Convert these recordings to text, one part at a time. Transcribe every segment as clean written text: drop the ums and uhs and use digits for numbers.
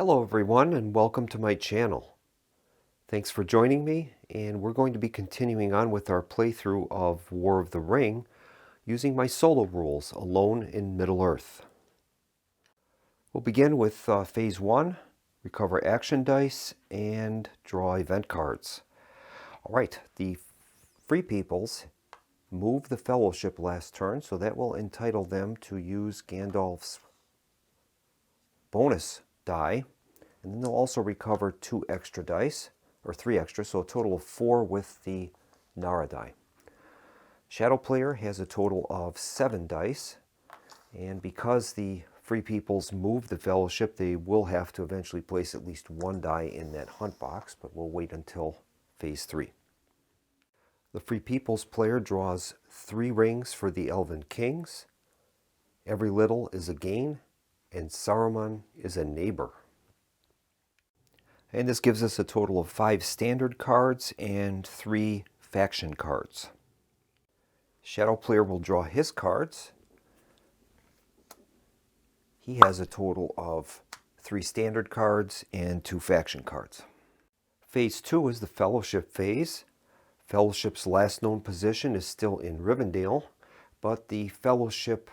Hello everyone and welcome to my channel. Thanks for joining me, and we're going to be continuing on with our playthrough of War of the Ring using my solo rules, Alone in Middle-earth. We'll begin with Phase 1, recover action dice, and draw event cards. Alright, the Free Peoples moved the Fellowship last turn, so that will entitle them to use Gandalf's bonus die. And then they'll also recover 2 extra dice, or 3 extra, so a total of 4 with the Nara die. Shadow player has a total of 7 dice, and because the Free Peoples moved the Fellowship, they will have to eventually place at least 1 die in that hunt box, but we'll wait until Phase 3. The Free Peoples player draws 3 rings for the Elven Kings. Every little is a gain, and Saruman is a neighbor. And this gives us a total of 5 standard cards and 3 faction cards. Shadow player will draw his cards. He has a total of 3 standard cards and 2 faction cards. Phase 2 is the Fellowship phase. Fellowship's last known position is still in Rivendell, but the Fellowship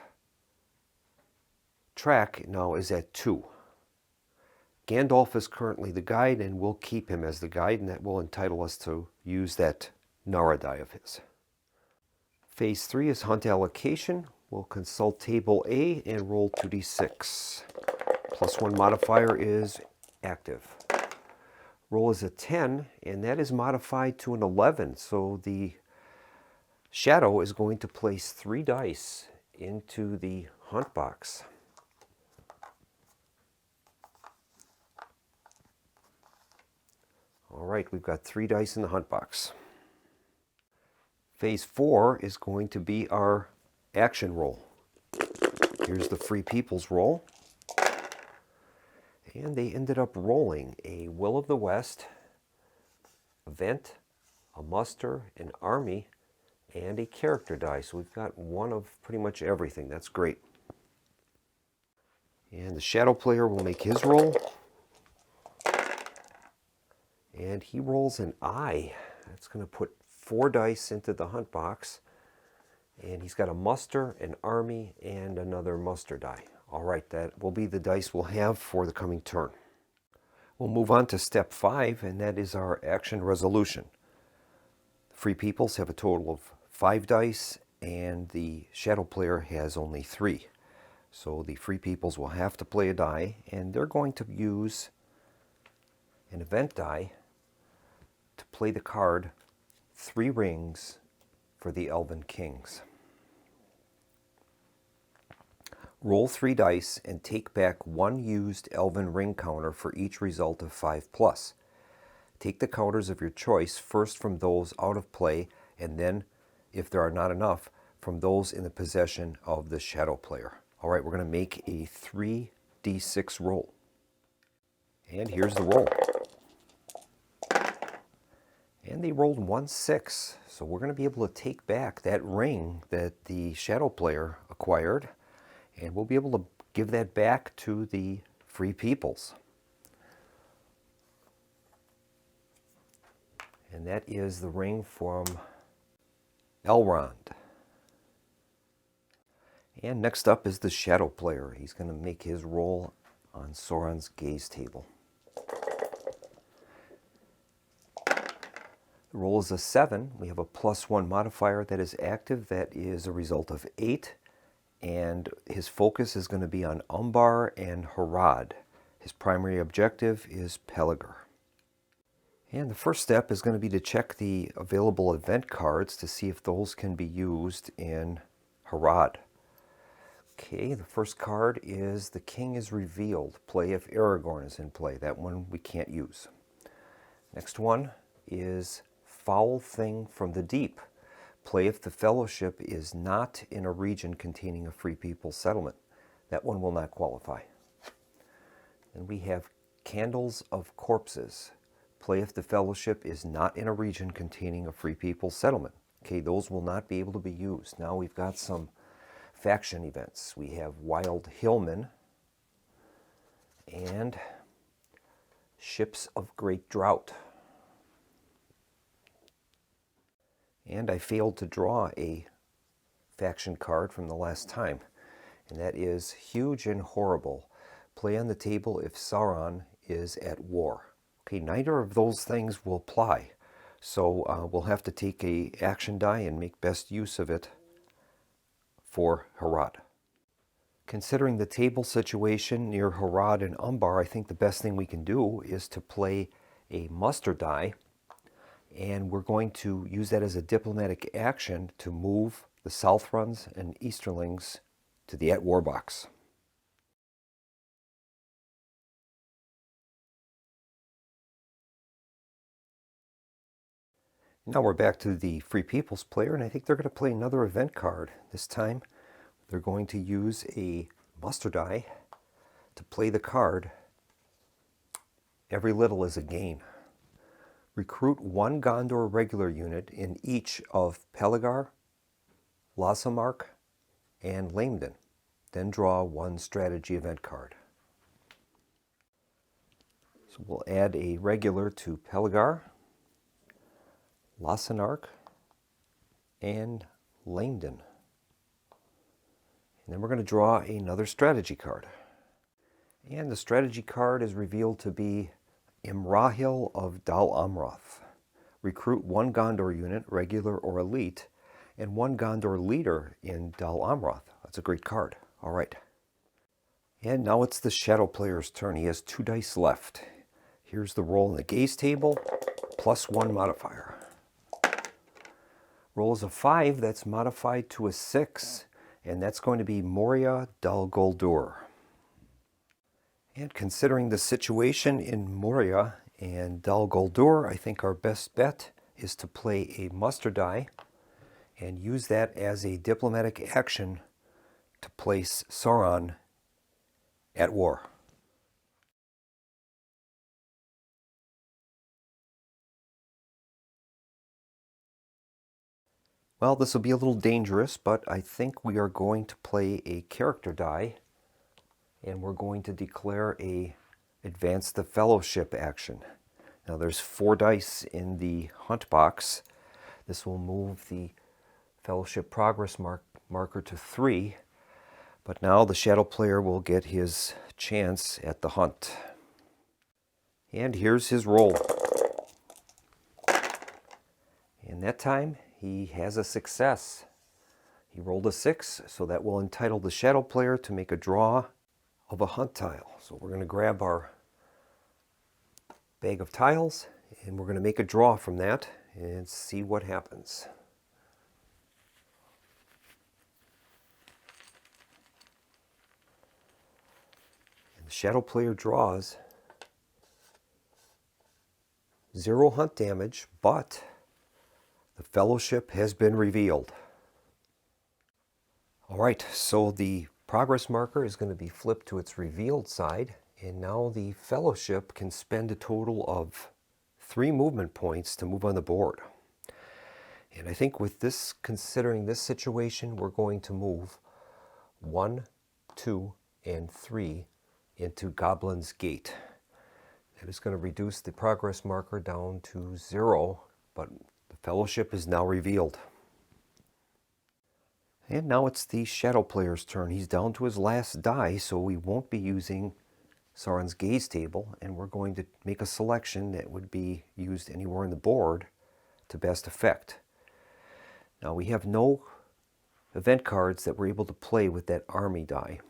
track now is at 2. Gandalf is currently the guide, and we'll keep him as the guide, and that will entitle us to use that Nara die of his. Phase 3 is hunt allocation. We'll consult table A and roll 2d6. +1 modifier is active. Roll is a 10, and that is modified to an 11, so the Shadow is going to place 3 dice into the hunt box. Alright, we've got 3 dice in the hunt box. Phase 4 is going to be our action roll. Here's the Free Peoples roll. And they ended up rolling a Will of the West, event, a muster, an army, and a character die. So we've got one of pretty much everything. That's great. And the Shadow player will make his roll. And he rolls an eye. That's going to put 4 dice into the hunt box. And he's got a muster, an army, and another muster die. All right, that will be the dice we'll have for the coming turn. We'll move on to step 5, and that is our action resolution. The Free Peoples have a total of 5 dice, and the Shadow player has only 3. So the Free Peoples will have to play a die, and they're going to use an event die to play the card 3 rings for the Elven Kings. Roll 3 dice and take back 1 used Elven ring counter for each result of 5+. Take the counters of your choice, first from those out of play, and then, if there are not enough, from those in the possession of the Shadow player. Alright, we're going to make a 3d6 roll. And here's the roll. And they rolled 1 6, so we're going to be able to take back that ring that the Shadow player acquired, and we'll be able to give that back to the Free Peoples. And that is the ring from Elrond. And next up is the Shadow player. He's going to make his roll on Sauron's gaze table. The roll is a 7. We have a +1 modifier that is active. That is a result of 8. And his focus is going to be on Umbar and Harad. His primary objective is Peligor. And the first step is going to be to check the available event cards to see if those can be used in Harad. Okay, the first card is The King is Revealed. Play if Aragorn is in play. That one we can't use. Next one is Foul Thing from the Deep. Play if the Fellowship is not in a region containing a Free Peoples settlement. That one will not qualify. And we have Candles of Corpses. Play if the Fellowship is not in a region containing a Free Peoples settlement. Okay, those will not be able to be used. Now we've got some faction events. We have Wild Hillmen and Ships of Great Drought. And I failed to draw a faction card from the last time, and that is Huge and Horrible. Play on the table if Sauron is at war. Okay, neither of those things will apply, so we'll have to take a action die and make best use of it for Harad. Considering the table situation near Harad and Umbar, I think the best thing we can do is to play a muster die, and we're going to use that as a diplomatic action to move the Southruns and Easterlings to the at war box. Now we're back to the Free Peoples player, and I think they're going to play another event card. This time they're going to use a muster die to play the card Every Little is a Gain. Recruit one Gondor regular unit in each of Pelagar, Lasamark, and Laemden. Then draw one strategy event card. So we'll add a regular to Pelagar, Lasanark, and Laemden. And then we're going to draw another strategy card. And the strategy card is revealed to be Imrahil of Dal Amroth. Recruit one Gondor unit, regular or elite, and one Gondor leader in Dal Amroth. That's a great card. All right. And now it's the Shadow player's turn. He has 2 dice left. Here's the roll in the gaze table, +1 modifier. Roll is a 5, that's modified to a 6, and that's going to be Moria Dal Guldur. And considering the situation in Moria and Dal Guldur, I think our best bet is to play a muster die and use that as a diplomatic action to place Sauron at war. Well, this will be a little dangerous, but I think we are going to play a character die, and we're going to declare a Advance the Fellowship action. Now there's 4 dice in the hunt box. This will move the Fellowship progress marker to 3, but now the Shadow player will get his chance at the hunt. And here's his roll. And that time he has a success. He rolled a 6, so that will entitle the Shadow player to make a draw of a hunt tile. So we're going to grab our bag of tiles and we're going to make a draw from that and see what happens. And the Shadow player draws 0 hunt damage, but the Fellowship has been revealed. All right, so the progress marker is going to be flipped to its revealed side, and now the Fellowship can spend a total of 3 movement points to move on the board. And I think with this, considering this situation, we're going to move 1, 2, and 3 into Goblin's Gate. That is going to reduce the progress marker down to 0, but the Fellowship is now revealed. And now it's the Shadow player's turn. He's down to his last die, so we won't be using Sauron's gaze table, and we're going to make a selection that would be used anywhere on the board to best effect. Now we have no event cards that we're able to play with that army die,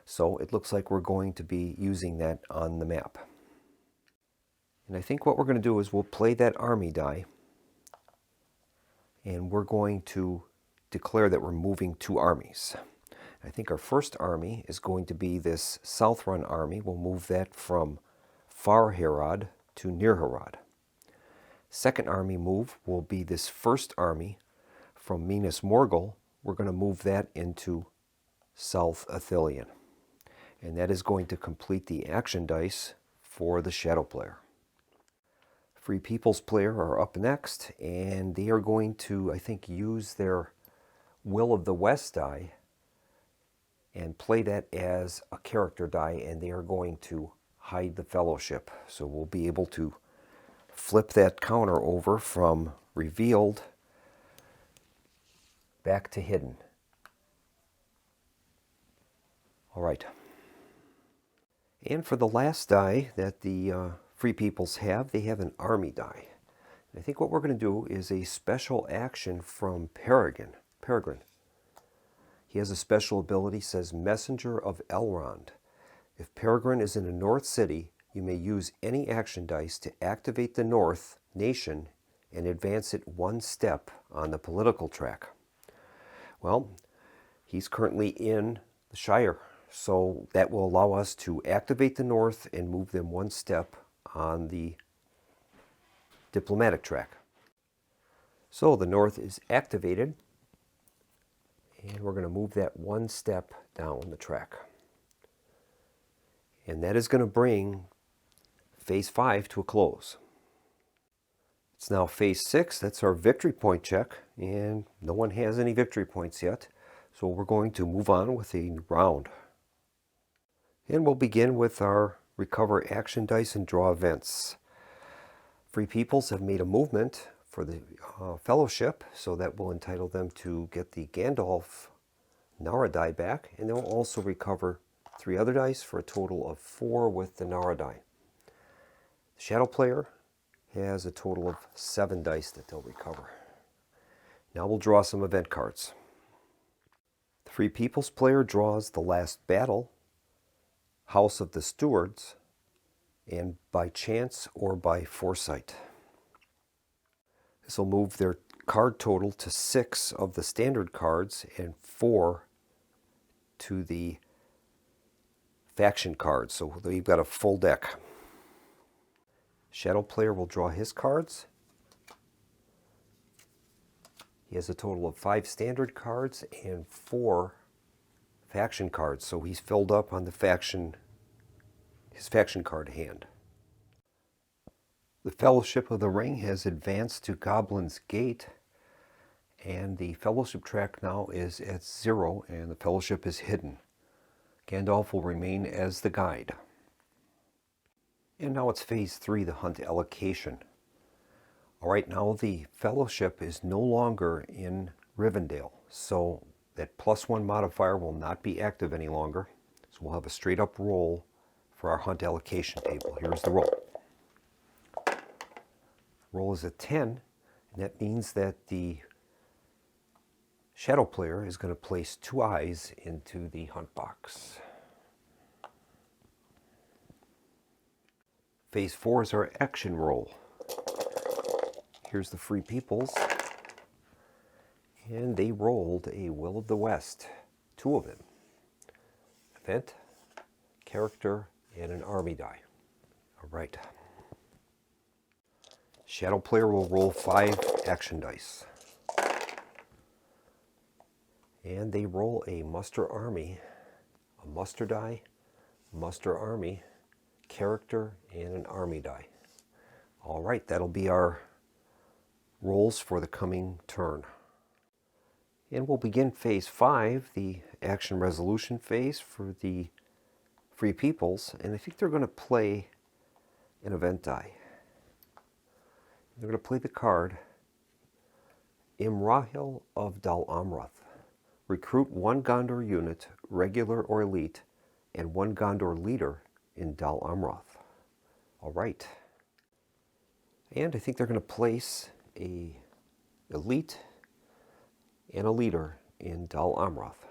so it looks like we're going to be using that on the map. And I think what we're going to do is we'll play that army die, and we're going to declare that we're moving 2 armies. I think our first army is going to be this Southrun army. We'll move that from Far Harad to Near Harad. Second army move will be this first army from Minas Morgul. We're going to move that into South Ithilien. And that is going to complete the action dice for the Shadow player. Free Peoples player are up next, and they are going to, I think, use their Will of the West die and play that as a character die, and they are going to hide the Fellowship. So we'll be able to flip that counter over from revealed back to hidden. All right. And for the last die that the Free Peoples have, they have an army die. I think what we're going to do is a special action from Peregrine. He has a special ability, says Messenger of Elrond. If Peregrine is in a North city, you may use any action dice to activate the North nation and advance it one step on the political track. Well, he's currently in the Shire, so that will allow us to activate the North and move them one step on the diplomatic track. So the North is activated, and we're going to move that one step down the track. And that is going to bring Phase 5 to a close. It's now Phase 6, that's our victory point check, and no one has any victory points yet, so we're going to move on with a new round. And we'll begin with our recover action dice and draw events. Free Peoples have made a movement for the Fellowship, so that will entitle them to get the Gandalf Nara die back, and they'll also recover 3 other dice for a total of 4 with the Nara die. The Shadow player has a total of 7 dice that they'll recover. Now we'll draw some event cards. The Free Peoples player draws the Last Battle, House of the Stewards, and by chance or by foresight. This will move their card total to 6 of the standard cards and 4 to the faction cards, so you've got a full deck. Shadow player will draw his cards. He has a total of 5 standard cards and 4 faction cards, so he's filled up on his faction card hand. The Fellowship of the Ring has advanced to Goblin's Gate, and the Fellowship track now is at 0, and the Fellowship is hidden. Gandalf will remain as the guide. And now it's Phase 3, the Hunt allocation. All right, now the Fellowship is no longer in Rivendell, so that +1 modifier will not be active any longer. So we'll have a straight up roll for our Hunt allocation table. Here's the roll. Roll is a 10, and that means that the Shadow player is going to place 2 eyes into the Hunt box. Phase 4 is our action roll. Here's the Free Peoples, and they rolled a Will of the West, 2 of them. Event, character, and an army die. All right. Shadow player will roll 5 action dice. And they roll a muster army, a muster die, muster army, character, and an army die. All right, that'll be our rolls for the coming turn. And we'll begin Phase 5, the action resolution phase for the Free Peoples, and I think they're going to play an event die. They're going to play the card Imrahil of Dal Amroth. Recruit 1 Gondor unit, regular or elite, and 1 Gondor leader in Dal Amroth. All right. And I think they're going to place a elite and a leader in Dal Amroth.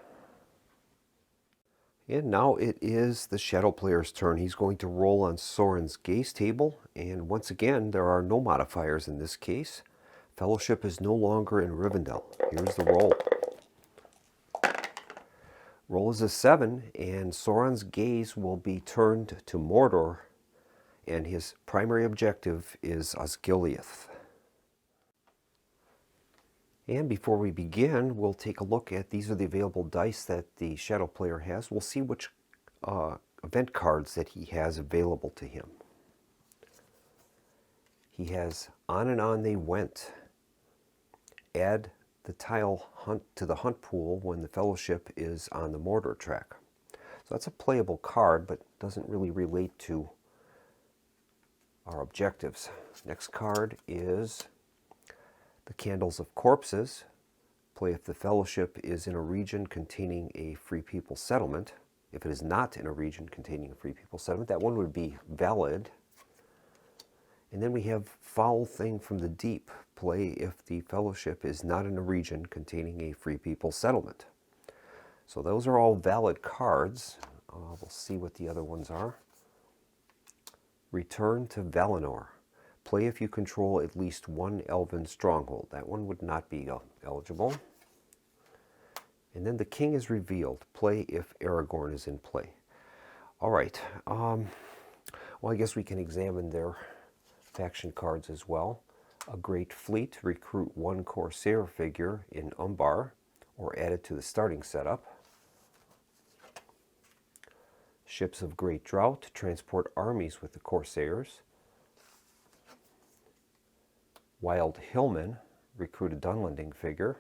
And now it is the Shadow player's turn. He's going to roll on Sauron's gaze table, and once again there are no modifiers in this case. Fellowship is no longer in Rivendell. Here's the roll. Roll is a 7, and Sauron's gaze will be turned to Mordor, and his primary objective is Osgiliath. And before we begin, we'll take a look at, these are the available dice that the Shadow player has. We'll see which event cards that he has available to him. He has On and On They Went. Add the tile hunt to the hunt pool when the Fellowship is on the Mordor track. So that's a playable card, but doesn't really relate to our objectives. Next card is the Candles of Corpses. Play if the Fellowship is in a region containing a Free People settlement. If it is not in a region containing a Free People settlement, that one would be valid. And then we have Foul Thing from the Deep. Play if the Fellowship is not in a region containing a Free People settlement. So those are all valid cards. We'll see what the other ones are. Return to Valinor. Play if you control at least one elven stronghold. That one would not be eligible. And then the King is revealed. Play if Aragorn is in play. All right. Well, I guess we can examine their faction cards as well. A Great Fleet. Recruit one Corsair figure in Umbar or add it to the starting setup. Ships of Great Drought. Transport armies with the Corsairs. Wild Hillman, recruit a Dunlending figure.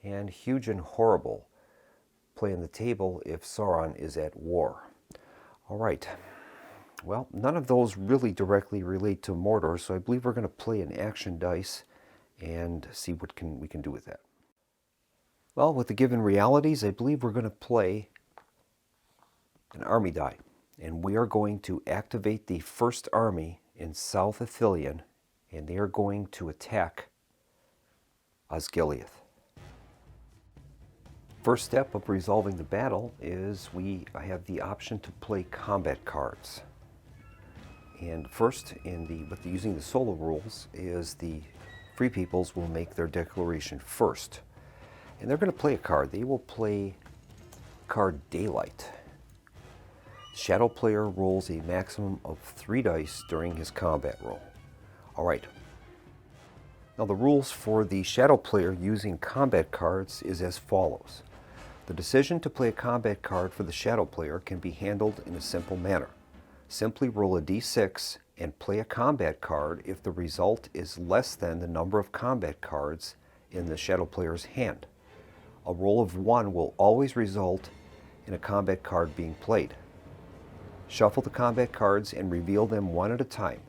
And Huge and Horrible, play on the table if Sauron is at war. All right, well, none of those really directly relate to Mordor, so I believe we're going to play an action dice and see what we can do with that. Well, with the given realities, I believe we're going to play an army die, and we are going to activate the first army in South Ithilien, and they are going to attack Osgiliath. First step of resolving the battle is I have the option to play combat cards. And first, using the solo rules, is the Free Peoples will make their declaration first. And they're going to play a card. They will play card Daylight. Shadow player rolls a maximum of 3 dice during his combat roll. All right. Now the rules for the Shadow player using combat cards is as follows. The decision to play a combat card for the Shadow player can be handled in a simple manner. Simply roll a d6 and play a combat card if the result is less than the number of combat cards in the Shadow player's hand. A roll of 1 will always result in a combat card being played. Shuffle the combat cards and reveal them one at a time.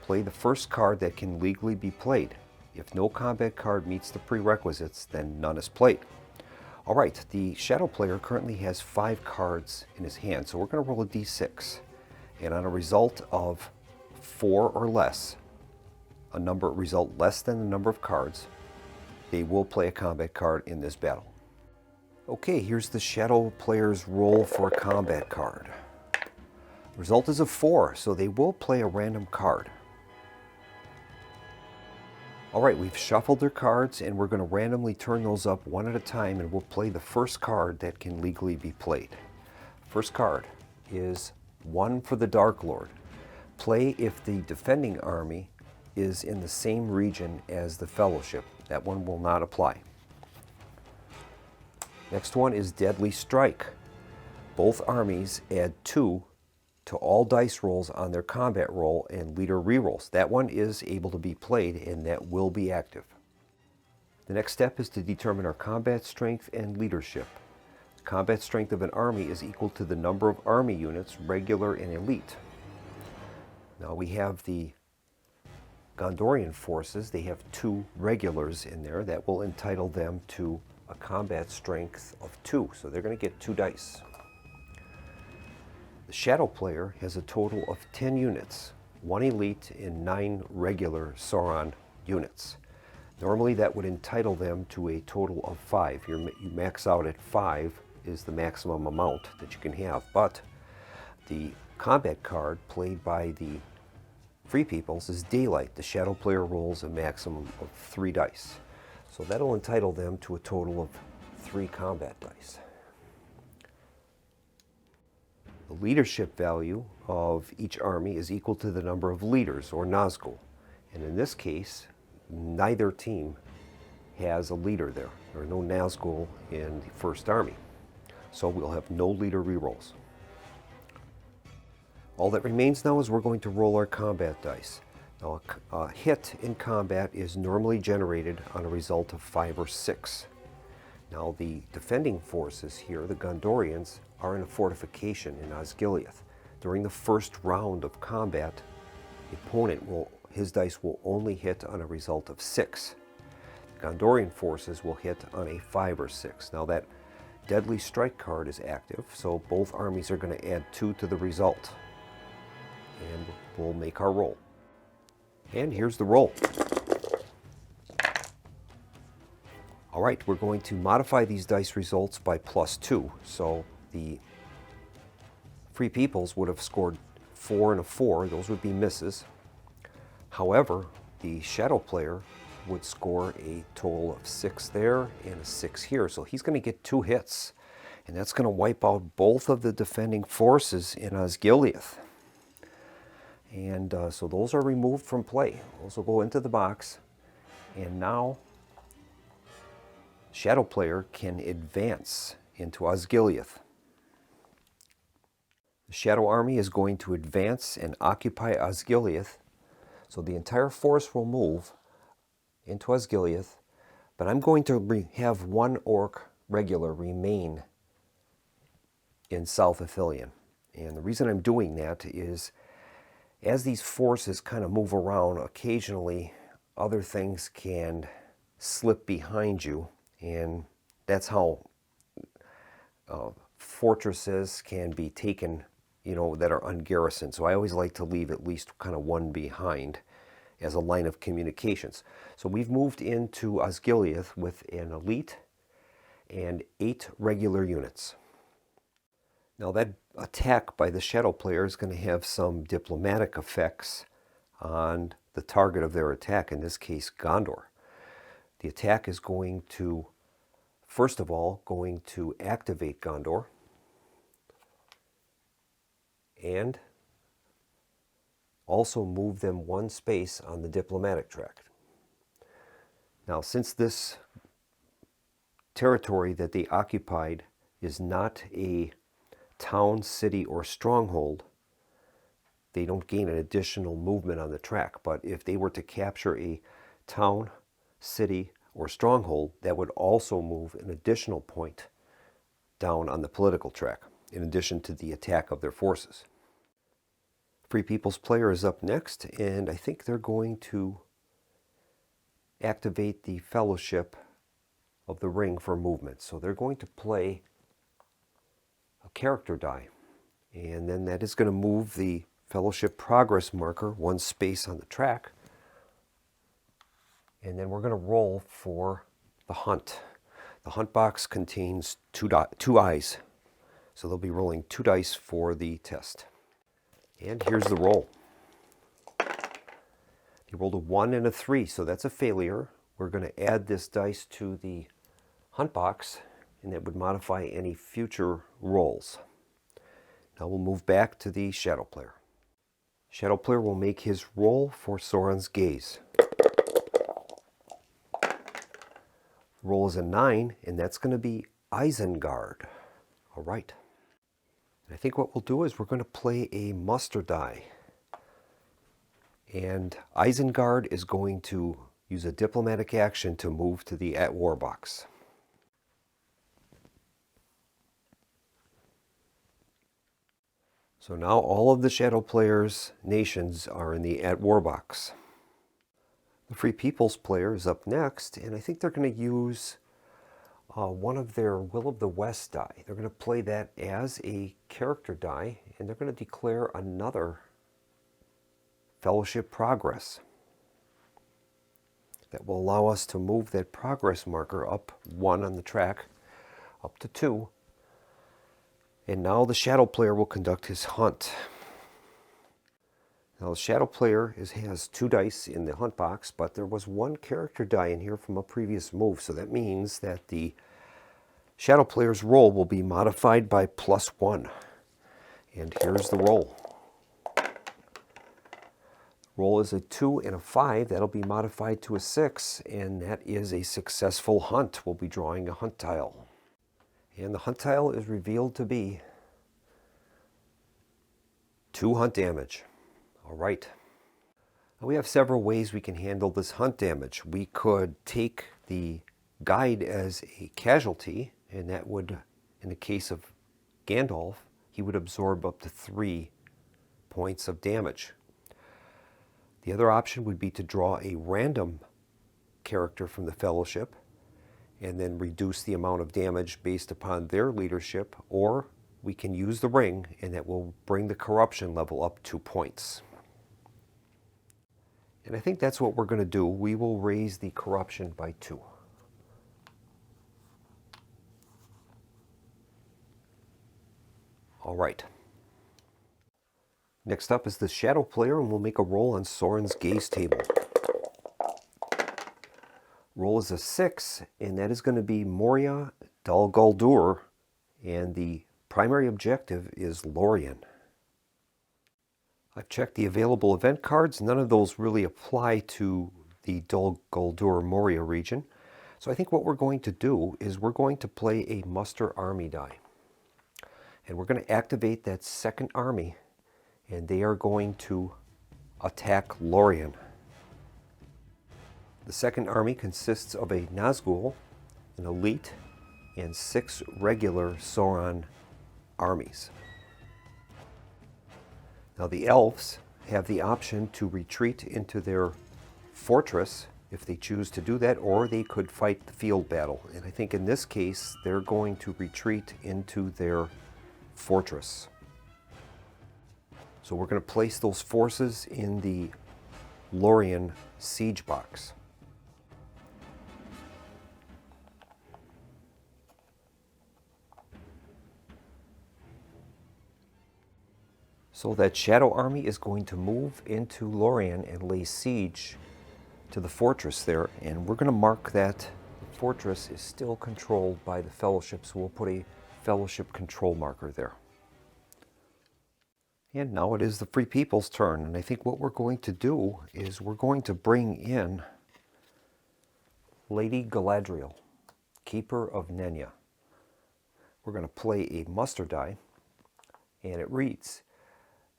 Play the first card that can legally be played. If no combat card meets the prerequisites, then none is played. All right, the Shadow player currently has 5 cards in his hand, so we're going to roll a d6. And on a result of 4 or less, a result less than the number of cards, they will play a combat card in this battle. Okay, here's the Shadow player's roll for a combat card. The result is a 4, so they will play a random card. All right, we've shuffled their cards, and we're going to randomly turn those up one at a time, and we'll play the first card that can legally be played. First card is 1 for the Dark Lord. Play if the defending army is in the same region as the Fellowship. That one will not apply. Next one is Deadly Strike. Both armies add 2 to all dice rolls on their combat roll and leader rerolls. That one is able to be played, and that will be active. The next step is to determine our combat strength and leadership. The combat strength of an army is equal to the number of army units, regular and elite. Now we have the Gondorian forces. They have 2 regulars in there. That will entitle them to a combat strength of 2, so they're going to get 2 dice. The Shadow player has a total of 10 units, 1 elite and 9 regular Sauron units. Normally that would entitle them to a total of 5. You max out at 5 is the maximum amount that you can have, but the combat card played by the Free Peoples is Daylight. The Shadow player rolls a maximum of 3 dice. So that'll entitle them to a total of 3 combat dice. The leadership value of each army is equal to the number of leaders, or Nazgul. And in this case, neither team has a leader there. There are no Nazgul in the first army. So we'll have no leader rerolls. All that remains now is we're going to roll our combat dice. Now, a hit in combat is normally generated on a result of 5 or 6. Now, the defending forces here, the Gondorians, are in a fortification in Osgiliath. During the first round of combat, the opponent his dice will only hit on a result of 6. The Gondorian forces will hit on a 5 or 6. Now that Deadly Strike card is active, so both armies are going to add 2 to the result. And we'll make our roll. And here's the roll. All right, we're going to modify these dice results by +2. So the Free Peoples would have scored 4 and a 4. Those would be misses. However, the Shadow player would score a total of 6 there and a 6 here. So he's going to get 2 hits. And that's going to wipe out both of the defending forces in Osgiliath. And so those are removed from play. Those will go into the box. And now Shadow player can advance into Osgiliath. The Shadow army is going to advance and occupy Osgiliath. So the entire force will move into Osgiliath. But I'm going to have 1 orc regular remain in South Ithilien. And the reason I'm doing that is as these forces kind of move around, occasionally other things can slip behind you. And that's how fortresses can be taken, that are ungarrisoned. So I always like to leave at least kind of 1 behind as a line of communications. So we've moved into Osgiliath with an elite and 8 regular units. Now that attack by the Shadow player is going to have some diplomatic effects on the target of their attack, in this case Gondor. The attack is going to, first of all, activate Gondor and also move them 1 space on the diplomatic track. Now, since this territory that they occupied is not a town, city, or stronghold, they don't gain an additional movement on the track. But if they were to capture a town, city, or stronghold, that would also move an additional point down on the political track, in addition to the attack of their forces. Free People's player is up next, and I think they're going to activate the Fellowship of the Ring for movement. So they're going to play a character die, and then that is going to move the Fellowship progress marker 1 space on the track. And then we're going to roll for the hunt. The hunt box contains 2 eyes. So they'll be rolling 2 dice for the test. And here's the roll. He rolled a 1 and a 3, so that's a failure. We're going to add this dice to the hunt box, and that would modify any future rolls. Now we'll move back to the Shadow player. Shadow player will make his roll for Sauron's gaze. Roll is a 9, and that's going to be Isengard. All right. And I think what we'll do is we're going to play a muster die. And Isengard is going to use a diplomatic action to move to the at war box. So now all of the Shadow players' nations are in the at war box. The Free People's player is up next, and I think they're going to use one of their Will of the West die. They're going to play that as a character die, and they're going to declare another Fellowship progress. That will allow us to move that progress marker up 1 on the track, up to 2. And now the Shadow player will conduct his hunt. Now the Shadow player has 2 dice in the hunt box, but there was 1 character die in here from a previous move. So that means that the Shadow player's roll will be modified by +1. And here's the roll. Roll is a 2 and a 5. That'll be modified to a 6, and that is a successful hunt. We'll be drawing a hunt tile. And the hunt tile is revealed to be 2 hunt damage. All right. Now we have several ways we can handle this hunt damage. We could take the guide as a casualty, and that would, in the case of Gandalf, he would absorb up to 3 points of damage. The other option would be to draw a random character from the Fellowship and then reduce the amount of damage based upon their leadership, or we can use the ring and that will bring the corruption level up 2 points. And I think that's what we're going to do. We will raise the corruption by 2. All right. Next up is the Shadow player, and we'll make a roll on Sauron's gaze table. Roll is a 6, and that is going to be Moria Dal Guldur, and the primary objective is Lorien. I've checked the available event cards. None of those really apply to the Dal Guldur Moria region. So I think what we're going to do is we're going to play a muster army die. And we're going to activate that second army, and they are going to attack Lorien. The second army consists of a Nazgul, an elite, and 6 regular Sauron armies. Now the elves have the option to retreat into their fortress if they choose to do that, or they could fight the field battle. And I think in this case, they're going to retreat into their fortress. So we're going to place those forces in the Lorien siege box. So that shadow army is going to move into Lorien and lay siege to the fortress there, and we're going to mark that the fortress is still controlled by the Fellowship, so we'll put a Fellowship control marker there. And now it is the Free People's turn, and I think what we're going to do is we're going to bring in Lady Galadriel, Keeper of Nenya. We're going to play a muster die, and it reads,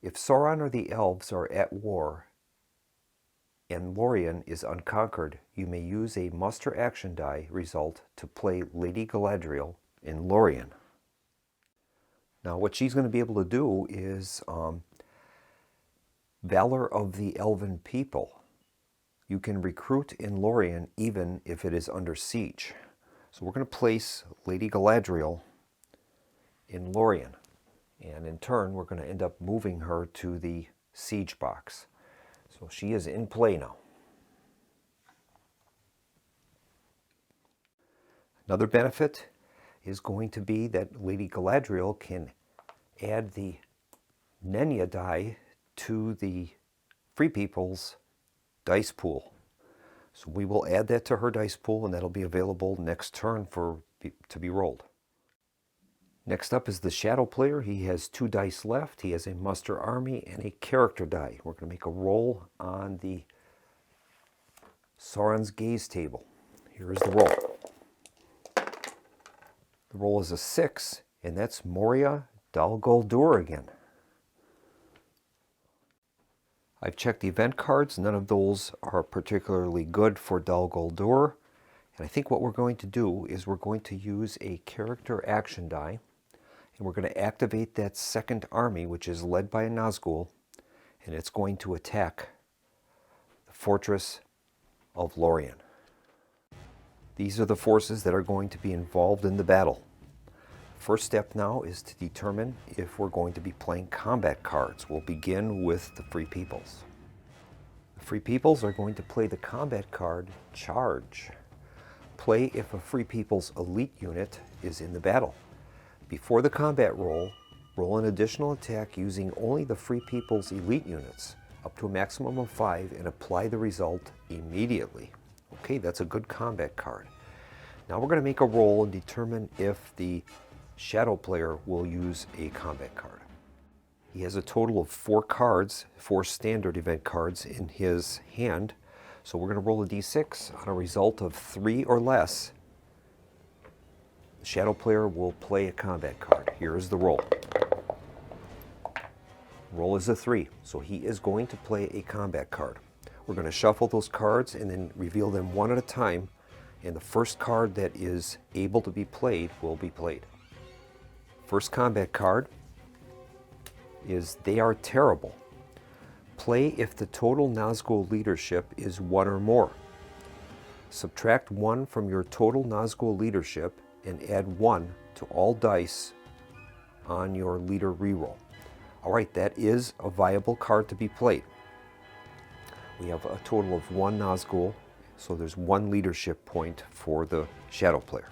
if Sauron or the elves are at war and Lorien is unconquered, you may use a muster action die result to play Lady Galadriel in Lorien. Now what she's going to be able to do is Valor of the Elven People. You can recruit in Lorien even if it is under siege. So we're going to place Lady Galadriel in Lorien. And in turn, we're going to end up moving her to the siege box. So she is in play now. Another benefit is going to be that Lady Galadriel can add the Nenya die to the Free People's dice pool. So we will add that to her dice pool, and that'll be available next turn to be rolled. Next up is the Shadow player. He has 2 dice left. He has a muster army and a character die. We're going to make a roll on the Sauron's gaze table. Here is the roll. The roll is a 6, and that's Moria Dal Guldur again. I've checked the event cards. None of those are particularly good for Dal Guldur. And I think what we're going to do is we're going to use a character action die. And we're going to activate that second army, which is led by a Nazgul, and it's going to attack the fortress of Lorien. These are the forces that are going to be involved in the battle. First step now is to determine if we're going to be playing combat cards. We'll begin with the Free Peoples. The Free Peoples are going to play the combat card Charge. Play if a Free People's elite unit is in the battle. Before the combat roll, roll an additional attack using only the Free People's elite units, up to a maximum of 5, and apply the result immediately. Okay, that's a good combat card. Now we're going to make a roll and determine if the Shadow player will use a combat card. He has a total of 4 cards, 4 standard event cards in his hand. So we're going to roll a d6 on a result of 3 or less. The Shadow player will play a combat card. Here is the roll. Roll is a 3, so he is going to play a combat card. We're going to shuffle those cards and then reveal them one at a time, and the first card that is able to be played will be played. First combat card is They Are Terrible. Play if the total Nazgul leadership is 1 or more. Subtract 1 from your total Nazgul leadership and add 1 to all dice on your leader reroll. Alright, that is a viable card to be played. We have a total of 1 Nazgul, so there's 1 leadership point for the shadow player.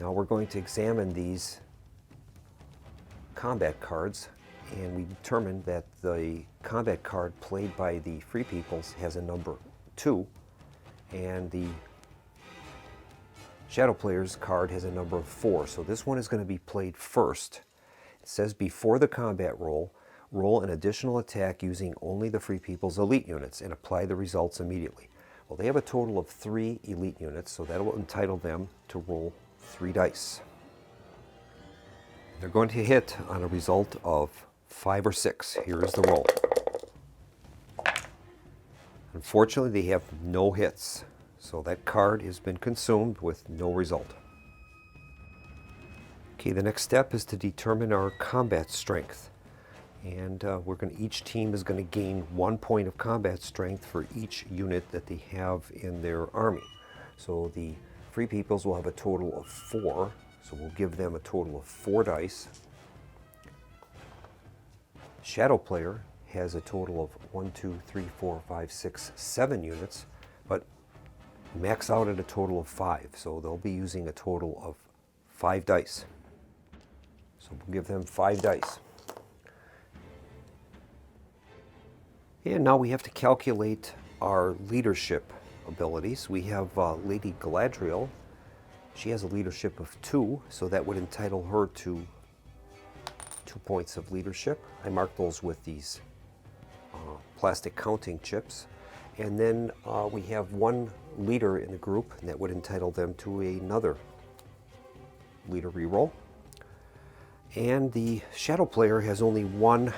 Now we're going to examine these combat cards, and we determined that the combat card played by the Free Peoples has a number 2, and the Shadow Player's card has a number of 4. So this one is going to be played first. It says before the combat roll, roll an additional attack using only the Free People's elite units and apply the results immediately. Well, they have a total of 3 elite units, so that will entitle them to roll 3 dice. They're going to hit on a result of 5 or 6. Here is the roll. Unfortunately, they have no hits, so that card has been consumed with no result. Okay, the next step is to determine our combat strength. And each team is going to gain 1 point of combat strength for each unit that they have in their army. So the Free Peoples will have a total of 4, so we'll give them a total of 4 dice. Shadow Player has a total of 1, 2, 3, 4, 5, 6, 7 units, but max out at a total of 5, so they'll be using a total of 5 dice. So we'll give them 5 dice. And now we have to calculate our leadership abilities. We have Lady Galadriel. She has a leadership of 2, so that would entitle her to 2 points of leadership. I marked those with these plastic counting chips. And then we have 1 leader in the group, and that would entitle them to another leader reroll. And the Shadow Player has only 1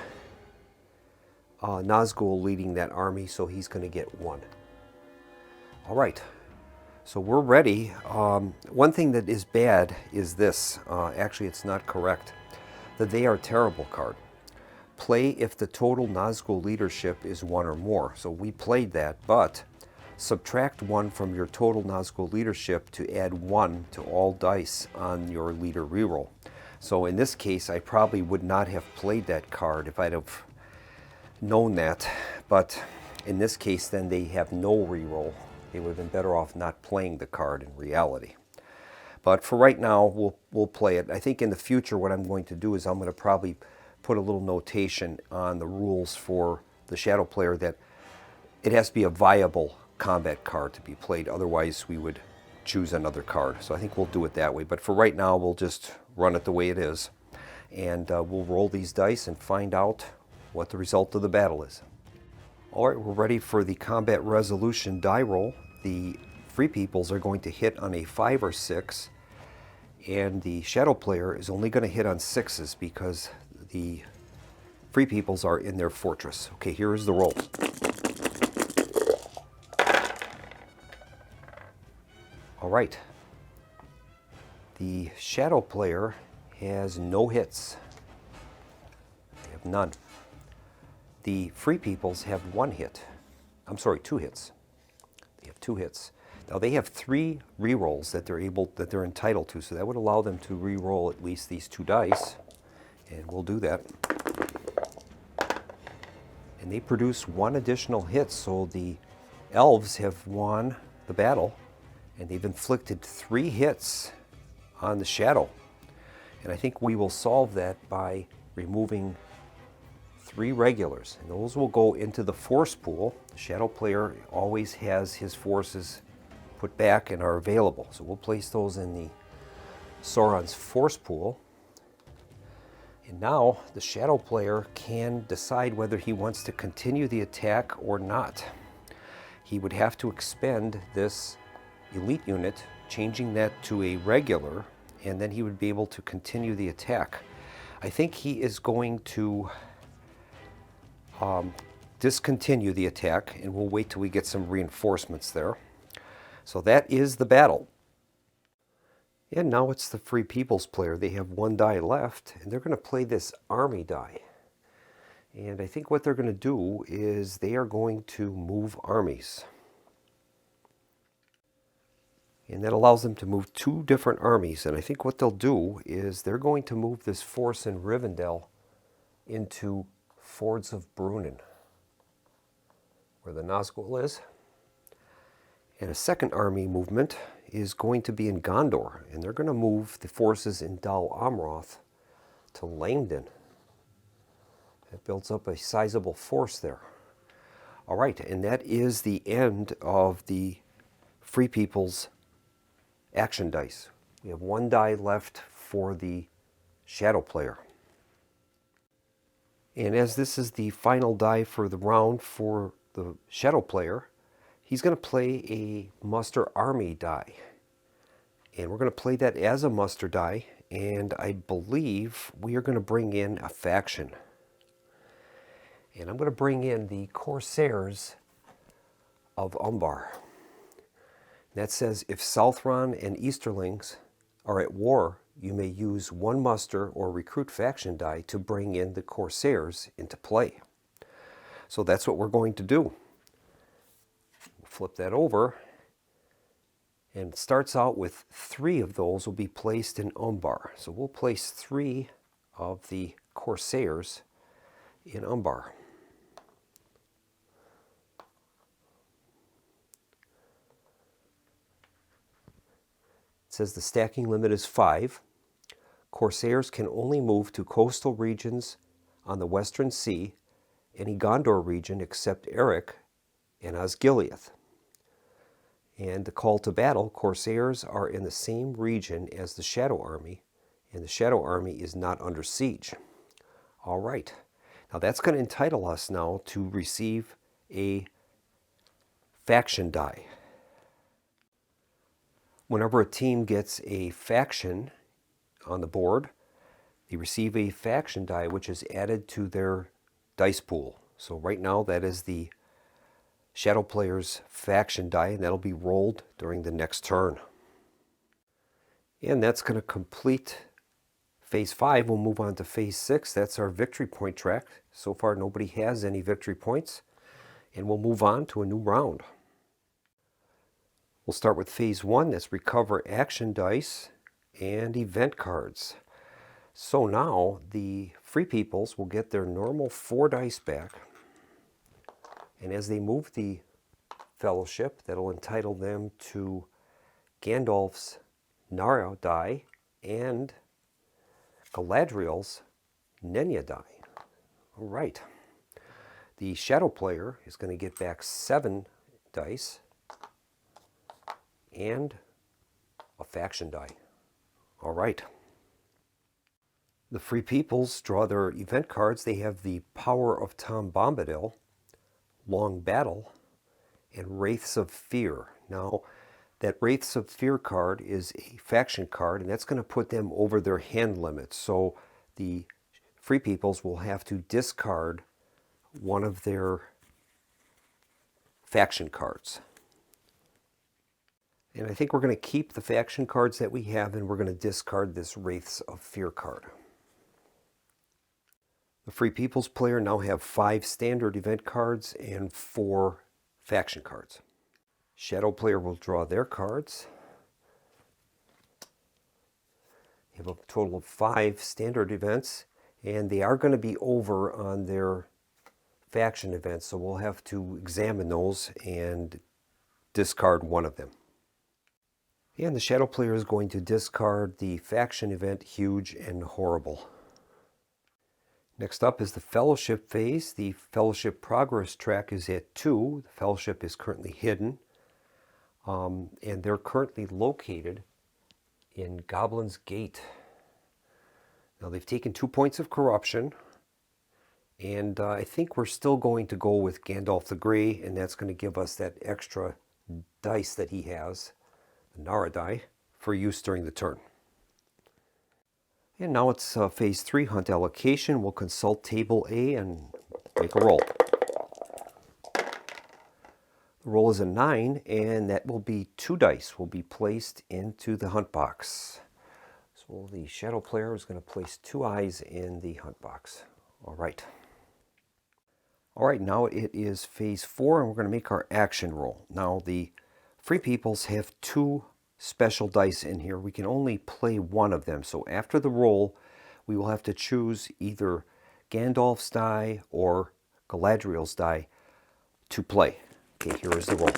Nazgul leading that army, so he's going to get 1. All right, so we're ready. One thing that is bad is this. Actually, it's not correct. The They Are Terrible card. Play if the total Nazgul leadership is 1 or more. So we played that, but subtract 1 from your total Nazgul leadership to add 1 to all dice on your leader reroll. So in this case, I probably would not have played that card if I'd have known that, but in this case then they have no reroll. They would have been better off not playing the card in reality. But for right now, we'll play it. I think in the future what I'm going to do is I'm going to probably put a little notation on the rules for the Shadow Player that it has to be a viable combat card to be played. Otherwise we would choose another card. So I think we'll do it that way. But for right now, we'll just run it the way it is. And we'll roll these dice and find out what the result of the battle is. All right, we're ready for the combat resolution die roll. The Free Peoples are going to hit on a 5 or 6, and the Shadow Player is only going to hit on 6s because the Free Peoples are in their fortress. Okay, here is the roll. All right. The Shadow Player has no hits. They have none. The Free Peoples have 1 hit. I'm sorry, 2 hits. They have 2 hits. Now they have 3 rerolls that they're entitled to, so that would allow them to reroll at least these 2 dice, and we'll do that. And they produce 1 additional hit, so the elves have won the battle, and they've inflicted 3 hits on the Shadow. And I think we will solve that by removing 3 regulars, and those will go into the force pool. The Shadow Player always has his forces put back and are available, so we'll place those in the Sauron's force pool. And now the Shadow Player can decide whether he wants to continue the attack or not. He would have to expend this elite unit, changing that to a regular, and then he would be able to continue the attack. I think he is going to discontinue the attack, and we'll wait till we get some reinforcements there. So that is the battle. And now it's the Free People's player. They have one die left, and they're going to play this army die. And I think what they're going to do is they are going to move armies. And that allows them to move two different armies. And I think what they'll do is they're going to move this force in Rivendell into Fords of Brunnen, where the Nazgul is. And a second army movement is going to be in Gondor. And they're going to move the forces in Dal Amroth to Langdon. It builds up a sizable force there. All right, and that is the end of the Free People's action dice. We have one die left for the Shadow player. And as this is the final die for the round for the Shadow player, he's going to play a muster army die. And we're going to play that as a muster die, and I believe we are going to bring in a faction. And I'm going to bring in the Corsairs of Umbar. That says, if Southron and Easterlings are at war, you may use one muster or recruit faction die to bring in the Corsairs into play. So that's what we're going to do. Flip that over. And it starts out with 3 of those will be placed in Umbar. So we'll place 3 of the Corsairs in Umbar. It says the stacking limit is 5. Corsairs can only move to coastal regions on the Western Sea, any Gondor region except Eric and Osgiliath. And the call to battle, Corsairs are in the same region as the Shadow Army, and the Shadow Army is not under siege. All right. Now that's going to entitle us now to receive a faction die. Whenever a team gets a faction on the board, they receive a faction die which is added to their dice pool. So right now that is the Shadow player's faction die, and that'll be rolled during the next turn. And that's going to complete Phase 5. We'll move on to Phase 6. That's our victory point track. So far nobody has any victory points, and we'll move on to a new round. We'll start with Phase 1, that's recover action dice and event cards. So now the Free Peoples will get their normal 4 dice back, and as they move the Fellowship, that'll entitle them to Gandalf's Nara die and Galadriel's Nenya die. All right. The Shadow player is going to get back 7 dice and a faction die. All right. The Free Peoples draw their event cards. They have the Power of Tom Bombadil, Long Battle, and Wraiths of Fear. Now, that Wraiths of Fear card is a faction card, and that's going to put them over their hand limit. So the Free Peoples will have to discard one of their faction cards. And I think we're going to keep the faction cards that we have, and we're going to discard this Wraiths of Fear card. The Free People's player now have 5 standard event cards and 4 faction cards. Shadow player will draw their cards. They have a total of 5 standard events, and they are going to be over on their faction events, so we'll have to examine those and discard one of them. And the Shadow player is going to discard the faction event Huge and Horrible. Next up is the Fellowship phase. The Fellowship progress track is at 2. The Fellowship is currently hidden. And they're currently located in Goblin's Gate. Now they've taken 2 points of corruption. And I think we're still going to go with Gandalf the Grey, and that's going to give us that extra dice that he has, the Nara die, for use during the turn. And now it's Phase 3, Hunt Allocation. We'll consult Table A and make a roll. The roll is a 9, and that will be 2 dice will be placed into the hunt box. So the shadow player is going to place 2 eyes in the hunt box. All right. All right, now it is phase 4, and we're going to make our action roll. Now the Free Peoples have 2 special dice in here. We can only play one of them. So after the roll, we will have to choose either Gandalf's die or Galadriel's die to play. Okay, here is the roll.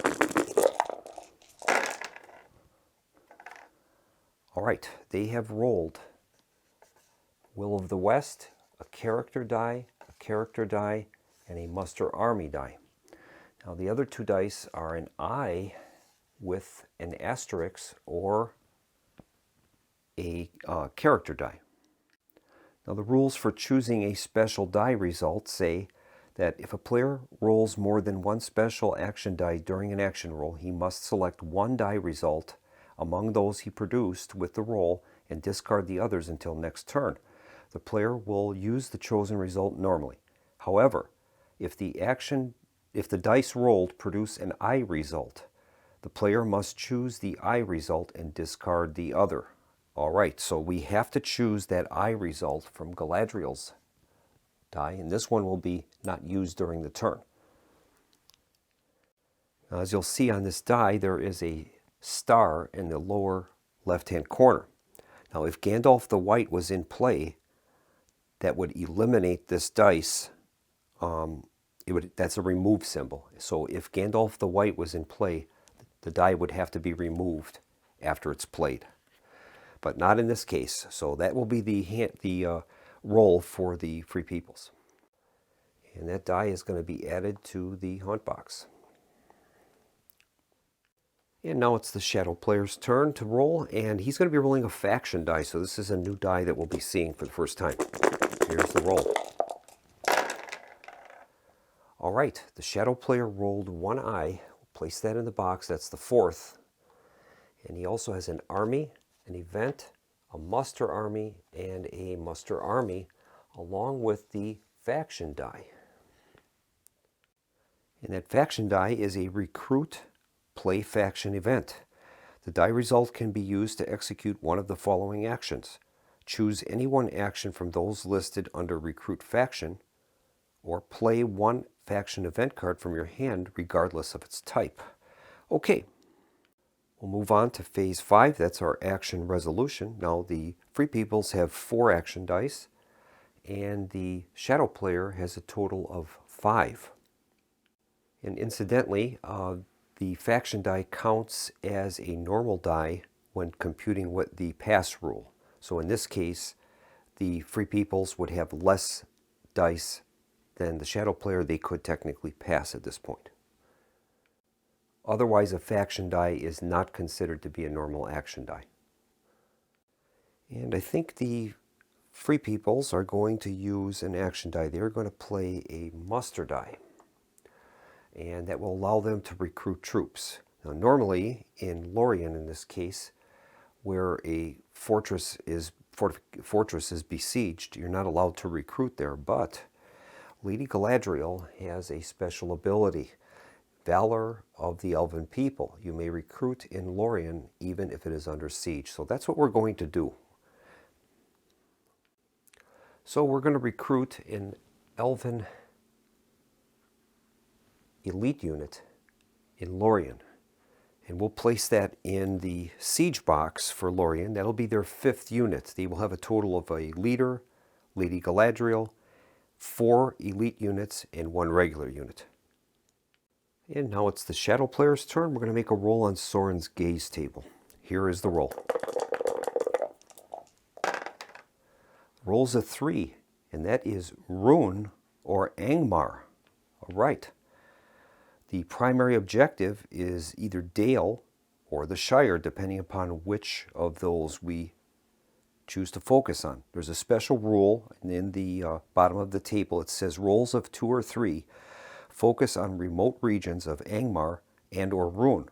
All right, they have rolled Will of the West, a character die, and a muster army die. Now the other 2 dice are an eye with an asterisk or a character die. Now the rules for choosing a special die result say that if a player rolls more than 1 special action die during an action roll, he must select 1 die result among those he produced with the roll and discard the others until next turn. The player will use the chosen result normally. However, if the dice rolled produce an eye result, the player must choose the eye result and discard the other. All right, so we have to choose that eye result from Galadriel's die, and this one will be not used during the turn. Now, as you'll see on this die, there is a star in the lower left-hand corner. Now, if Gandalf the White was in play, that would eliminate this dice. That's a remove symbol. So if Gandalf the White was in play, the die would have to be removed after it's played. But not in this case. So that will be the roll for the Free Peoples. And that die is going to be added to the hunt box. And now it's the shadow player's turn to roll, and he's going to be rolling a faction die. So this is a new die that we'll be seeing for the first time. Here's the roll. All right, the shadow player rolled 1 eye. We'll place that in the box. That's the 4th. And he also has an army, an event, a muster army, and a muster army, along with the faction die. And that faction die is a recruit play faction event. The die result can be used to execute one of the following actions. Choose any one action from those listed under recruit faction, or play 1 faction event card from your hand regardless of its type. Okay, we'll move on to phase 5. That's our action resolution. Now the Free Peoples have 4 action dice, and the shadow player has a total of 5. And incidentally, the faction die counts as a normal die when computing with the pass rule. So in this case, the Free Peoples would have less dice than the shadow player. They could technically pass at this point. Otherwise, a faction die is not considered to be a normal action die. And I think the Free Peoples are going to use an action die. They're going to play a muster die, and that will allow them to recruit troops. Now, normally in Lorien, in this case, where a fortress is besieged, you're not allowed to recruit there, but Lady Galadriel has a special ability, Valor of the Elven People. You may recruit in Lorien even if it is under siege. So that's what we're going to do. So we're going to recruit an Elven elite unit in Lorien. And we'll place that in the siege box for Lorien. That'll be their 5th unit. They will have a total of a leader, Lady Galadriel, 4 elite units, and 1 regular unit. And now it's the shadow player's turn. We're going to make a roll on Sauron's gaze table. Here is the roll. Roll's a 3, and that is Rune or Angmar. All right. The primary objective is either Dale or the Shire, depending upon which of those we choose to focus on. There's a special rule in the bottom of the table. It says rolls of 2 or 3 focus on remote regions of Angmar and or Rune.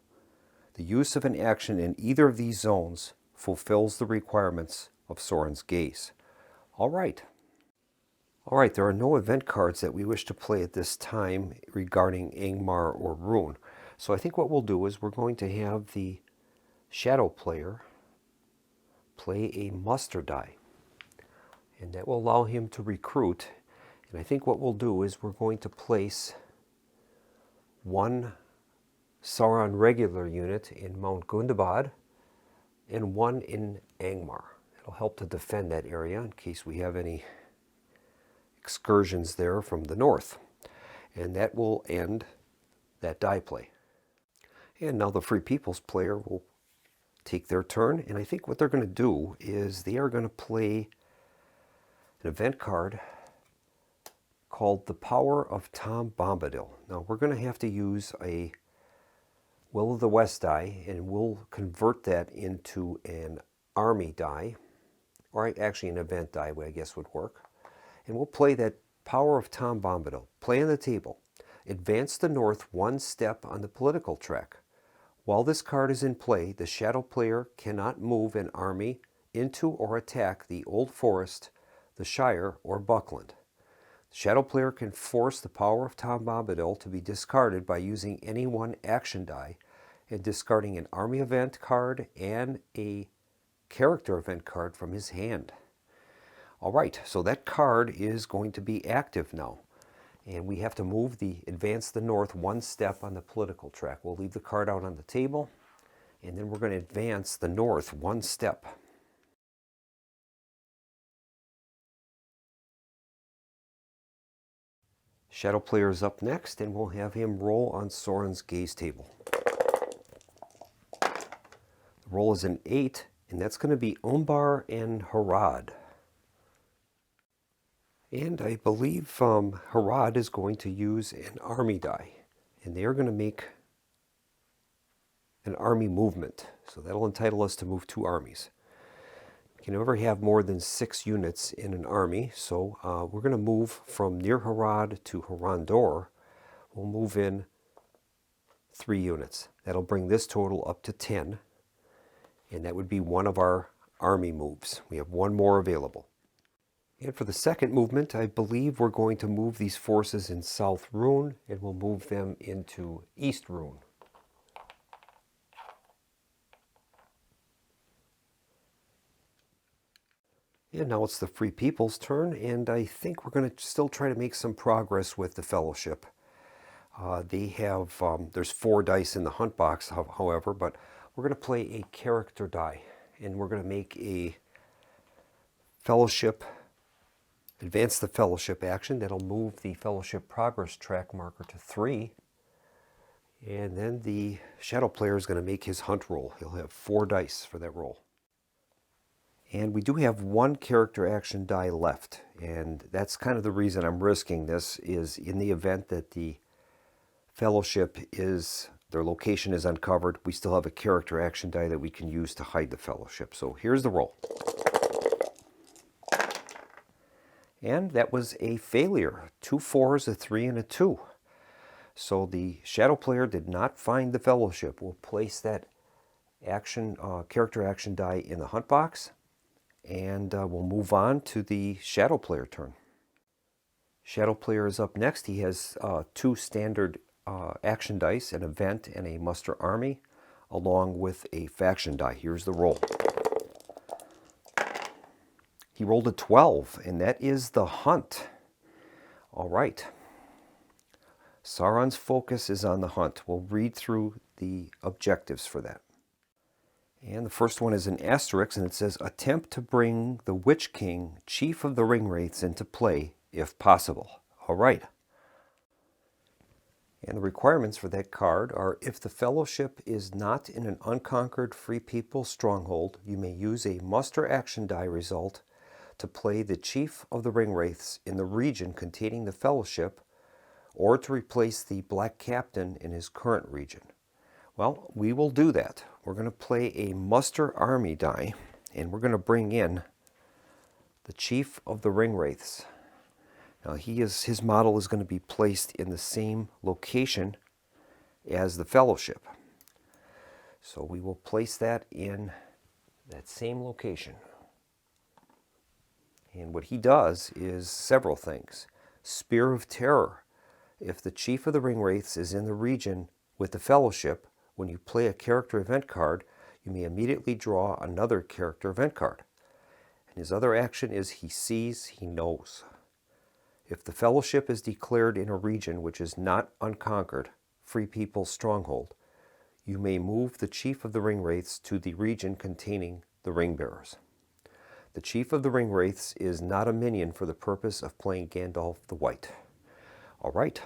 The use of an action in either of these zones fulfills the requirements of Sauron's gaze. All right, there are no event cards that we wish to play at this time regarding Angmar or Rune. So I think what we'll do is we're going to have the shadow player play a muster die. And that will allow him to recruit. And I think what we'll do is we're going to place one Sauron regular unit in Mount Gundabad and one in Angmar. It'll help to defend that area in case we have any excursions there from the north. And that will end that die play. And now the Free Peoples player will take their turn, and I think what they're going to do is they are going to play an event card called the Power of Tom Bombadil. Now we're going to have to use a Will of the West die, and we'll convert that into an army die, or actually an event die, I guess would work. And we'll play that Power of Tom Bombadil. Play on the table. Advance the north one step on the political track. While this card is in play, the shadow player cannot move an army into or attack the Old Forest, the Shire, or Buckland. The shadow player can force the Power of Tom Bombadil to be discarded by using any one action die and discarding an army event card and a character event card from his hand. All right, so that card is going to be active now. And we have to move the advance the north one step on the political track. We'll leave the card out on the table, and then we're going to advance the north one step. Shadow player is up next, and we'll have him roll on Sauron's gaze table. The roll is an 8, and that's going to be Umbar and Harad. And I believe Harad is going to use an army die. And they are going to make an army movement. So that'll entitle us to move 2 armies. You can never have more than 6 units in an army. So we're going to move from near Harad to Harandor. We'll move in 3 units. That'll bring this total up to 10. And that would be one of our army moves. We have one more available. And for the second movement, I believe we're going to move these forces in South Rune, and we'll move them into East Rune. And now it's the Free People's turn, and I think we're going to still try to make some progress with the Fellowship. They have, there's 4 dice in the hunt box, however, but we're going to play a character die, and we're going to make a Fellowship advance the Fellowship action. That'll move the Fellowship progress track marker to 3. And then the shadow player is going to make his hunt roll. He'll have 4 dice for that roll. And we do have 1 character action die left. And that's kind of the reason I'm risking this, is in the event that the Fellowship their location is uncovered, we still have a character action die that we can use to hide the Fellowship. So here's the roll. And that was a failure. 2 4s, a 3, and a 2. So the shadow player did not find the Fellowship. We'll place that action, character action die in the hunt box, and we'll move on to the shadow player turn. Shadow player is up next. He has 2 standard action dice, an event and a muster army, along with a faction die. Here's the roll. He rolled a 12, and that is the hunt. All right. Sauron's focus is on the hunt. We'll read through the objectives for that. And the first one is an asterisk, and it says, attempt to bring the Witch King, Chief of the Ringwraiths, into play, if possible. All right. And the requirements for that card are, if the Fellowship is not in an unconquered Free People stronghold, you may use a muster action die result to play the Chief of the Ringwraiths in the region containing the Fellowship, or to replace the Black Captain in his current region. Well, we will do that. We're going to play a muster army die, and we're going to bring in the Chief of the Ringwraiths. Now his model is going to be placed in the same location as the Fellowship. So we will place that in that same location. And what he does is several things. Spear of Terror. If the Chief of the Ringwraiths is in the region with the Fellowship, when you play a character event card, you may immediately draw another character event card. And his other action is he sees, he knows. If the Fellowship is declared in a region which is not unconquered, Free People's Stronghold, you may move the Chief of the Ringwraiths to the region containing the Ringbearers. The Chief of the Ringwraiths is not a minion for the purpose of playing Gandalf the White. All right.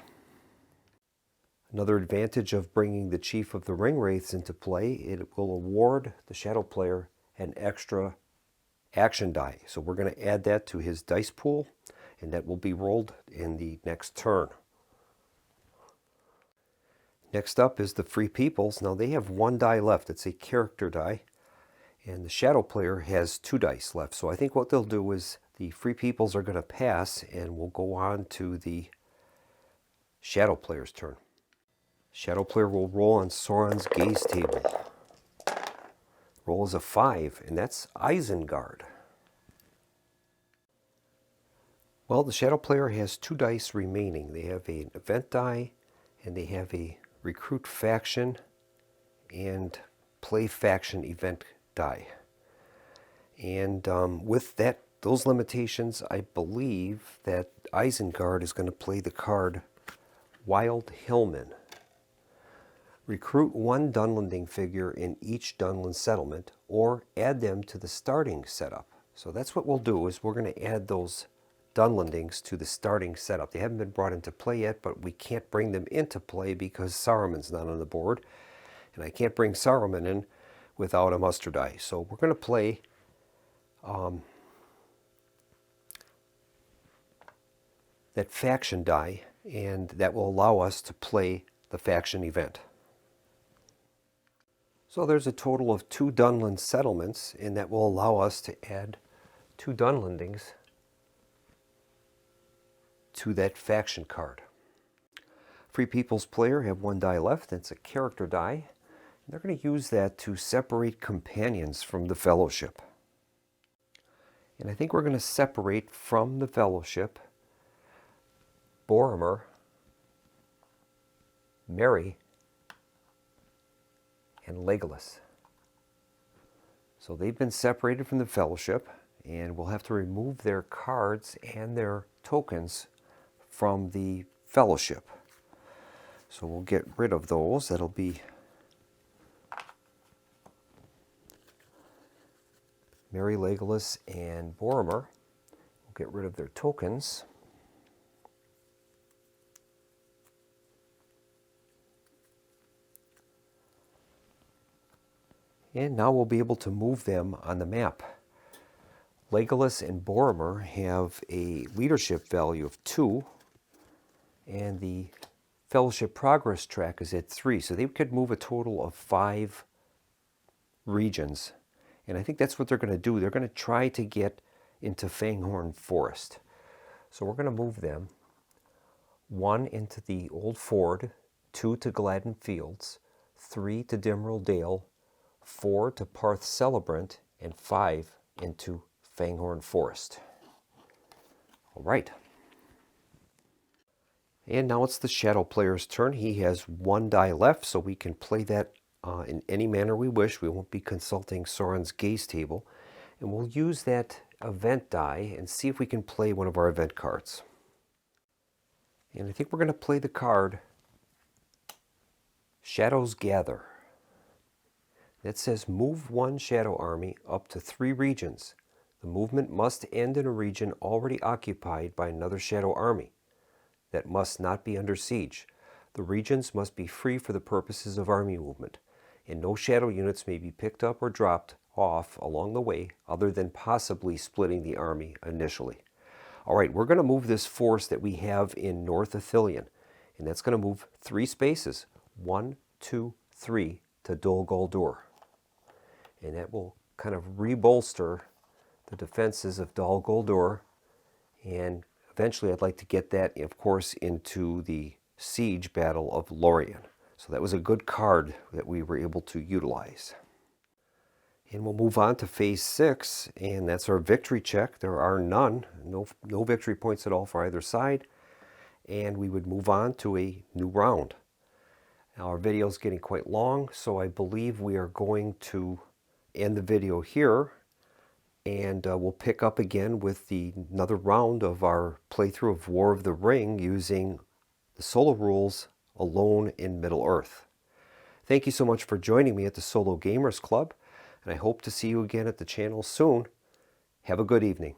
Another advantage of bringing the Chief of the Ringwraiths into play, it will award the Shadow player an extra action die. So we're going to add that to his dice pool, and that will be rolled in the next turn. Next up is the Free Peoples. Now they have 1 die left. It's a character die, and the Shadow player has 2 dice left. So I think what they'll do is the Free Peoples are going to pass, and we'll go on to the Shadow player's turn. Shadow player will roll on Sauron's gaze table. Roll is a 5, and that's Isengard. Well, the Shadow player has 2 dice remaining. They have an event die, and they have a recruit faction and play faction event die. And with those limitations, I believe that Isengard is going to play the card Wild Hillman. Recruit 1 Dunlanding figure in each Dunland settlement, or add them to the starting setup. So that's what we'll do, is we're going to add those Dunlandings to the starting setup. They haven't been brought into play yet, but we can't bring them into play because Saruman's not on the board. And I can't bring Saruman in without a muster die. So we're going to play that faction die, and that will allow us to play the faction event. So there's a total of 2 Dunland settlements, and that will allow us to add 2 Dunlandings to that faction card. Free People's player have 1 die left. It's a character die. And they're going to use that to separate companions from the Fellowship. And I think we're going to separate from the Fellowship Boromir, Merry, and Legolas. So they've been separated from the Fellowship, and we'll have to remove their cards and their tokens from the Fellowship. So we'll get rid of those. That'll be Merry, Legolas, and Boromir. We'll get rid of their tokens. And now we'll be able to move them on the map. Legolas and Boromir have a leadership value of 2, and the Fellowship progress track is at 3. So they could move a total of 5 regions. And I think that's what they're going to do. They're going to try to get into Fanghorn Forest. So we're going to move them 1 into the Old Ford, 2 to Gladden Fields, 3 to Dimrill Dale, 4 to Parth Celebrant, and 5 into Fanghorn Forest. All right. And now it's the Shadow player's turn. He has 1 die left, so we can play that in any manner we wish. We won't be consulting Sauron's gaze table. And we'll use that event die and see if we can play one of our event cards. And I think we're going to play the card Shadows Gather. That says move 1 Shadow army up to 3 regions. The movement must end in a region already occupied by another Shadow army that must not be under siege. The regions must be free for the purposes of army movement, and no Shadow units may be picked up or dropped off along the way other than possibly splitting the army initially. All right, we're going to move this force that we have in North Ithilien, and that's going to move 3 spaces, 1, 2, 3, to Dol Guldur. And that will kind of rebolster the defenses of Dol Guldur, and eventually I'd like to get that, of course, into the siege battle of Lorien. So that was a good card that we were able to utilize. And we'll move on to phase 6, and that's our victory check. There are none, no victory points at all for either side, and we would move on to a new round. Now our video is getting quite long, so I believe we are going to end the video here, and we'll pick up again with another round of our playthrough of War of the Ring using the solo rules alone in Middle-earth. Thank you so much for joining me at the Solo Gamers Club, and I hope to see you again at the channel soon. Have a good evening.